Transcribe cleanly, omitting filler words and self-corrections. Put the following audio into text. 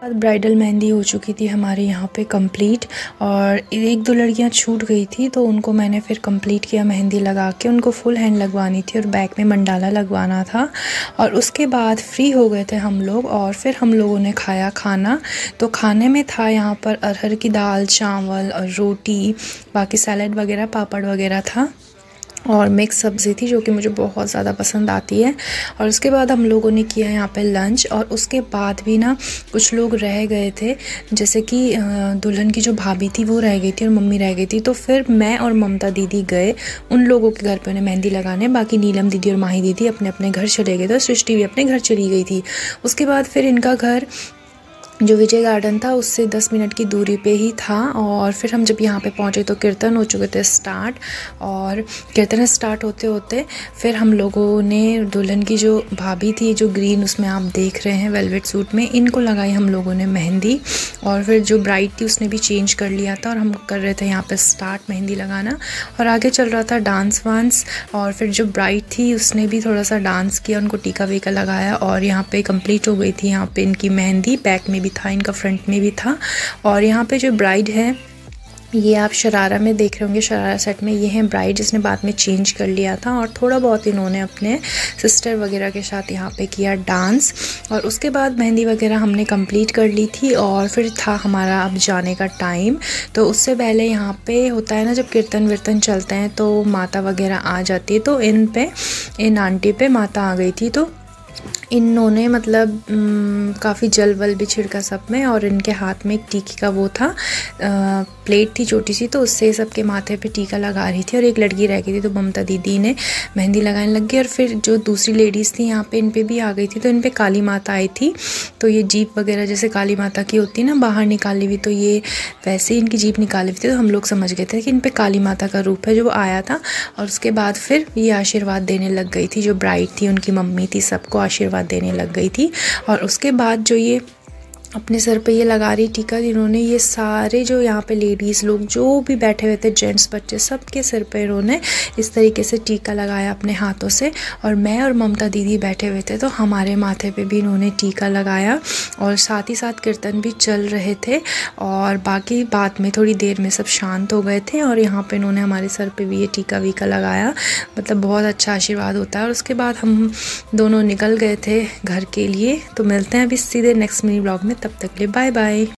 Bridal mehndi हो चुकी थी हमारे यहाँ पे कंप्लीट, और एक दो लड़कियाँ छूट गई थी तो उनको मैंने फिर कंप्लीट किया मेहंदी लगा के। उनको फुल हैंड लगवानी थी और बैक में मंडाला लगवाना था। और उसके बाद फ्री हो गए थे हम लोग और फिर हम लोगों ने खाया खाना। तो खाने में था यहाँ पर अरहर की दाल, चावल और रोटी, बाकी सैलड वगैरह, पापड़ वगैरह था और मिक्स सब्ज़ी थी जो कि मुझे बहुत ज़्यादा पसंद आती है। और उसके बाद हम लोगों ने किया यहाँ पे लंच। और उसके बाद भी ना कुछ लोग रह गए थे, जैसे कि दुल्हन की जो भाभी थी वो रह गई थी और मम्मी रह गई थी। तो फिर मैं और ममता दीदी गए उन लोगों के घर पे उन्हें मेहंदी लगाने। बाकी नीलम दीदी और माही दीदी अपने अपने घर चले गए थे, सृष्टि भी अपने घर चली गई थी। उसके बाद फिर इनका घर जो विजय गार्डन था उससे 10 मिनट की दूरी पे ही था। और फिर हम जब यहाँ पे पहुँचे तो कीर्तन हो चुके थे स्टार्ट। और कीर्तन स्टार्ट होते होते फिर हम लोगों ने दुल्हन की जो भाभी थी, जो ग्रीन उसमें आप देख रहे हैं वेलवेट सूट में, इनको लगाई हम लोगों ने मेहंदी। और फिर जो ब्राइड थी उसने भी चेंज कर लिया था और हम कर रहे थे यहाँ पर स्टार्ट मेहंदी लगाना। और आगे चल रहा था डांस वांस। और फिर जो ब्राइड थी उसने भी थोड़ा सा डांस किया, उनको टीका वीका लगाया। और यहाँ पे कंप्लीट हो गई थी यहाँ पे इनकी मेहंदी। बैक में भी था, इनका फ्रंट में भी था। और यहाँ पे जो ब्राइड है ये आप शरारा में देख रहे होंगे, शरारा सेट में ये है ब्राइड, जिसने बाद में चेंज कर लिया था। और थोड़ा बहुत इन्होंने अपने सिस्टर वगैरह के साथ यहाँ पे किया डांस। और उसके बाद मेहंदी वगैरह हमने कंप्लीट कर ली थी और फिर था हमारा अब जाने का टाइम। तो उससे पहले यहाँ पे होता है ना, जब कीर्तन वीर्तन चलते हैं तो माता वगैरह आ जाती है। तो इन आंटी पे माता आ गई थी, तो इन्होंने मतलब काफ़ी जल वल भी छिड़का सब में। और इनके हाथ में एक टीके का वो था, प्लेट थी छोटी सी, तो उससे सबके माथे पे टीका लगा रही थी। और एक लड़की रह गई थी तो ममता दीदी ने मेहंदी लगाने लग गई। और फिर जो दूसरी लेडीज़ थी यहाँ पे, इन पे भी आ गई थी। तो इन पे काली माता आई थी। तो ये जीप वगैरह जैसे काली माता की होती है ना बाहर निकाली हुई, तो ये वैसे ही इनकी जीप निकाली हुई थी। तो हम लोग समझ गए थे कि इन पे काली माता का रूप है जो आया था। और उसके बाद फिर ये आशीर्वाद देने लग गई थी, जो ब्राइड थी उनकी मम्मी थी, सबको आशीर्वाद देने लग गई थी। और उसके बाद जो ये अपने सर पे ये लगा रही टीका, इन्होंने ये सारे जो यहाँ पे लेडीज़ लोग जो भी बैठे हुए थे, जेंट्स बच्चे, सबके सिर पे इन्होंने इस तरीके से टीका लगाया अपने हाथों से। और मैं और ममता दीदी बैठे हुए थे तो हमारे माथे पे भी इन्होंने टीका लगाया। और साथ ही साथ कीर्तन भी चल रहे थे। और बाकी बाद में थोड़ी देर में सब शांत हो गए थे और यहाँ पे इन्होंने हमारे सर पे भी ये टीका वीका लगाया। मतलब बहुत अच्छा आशीर्वाद होता है। और उसके बाद हम दोनों निकल गए थे घर के लिए। तो मिलते हैं अभी सीधे नेक्स्ट मिनी ब्लॉग में, तब तक के लिए बाय बाय।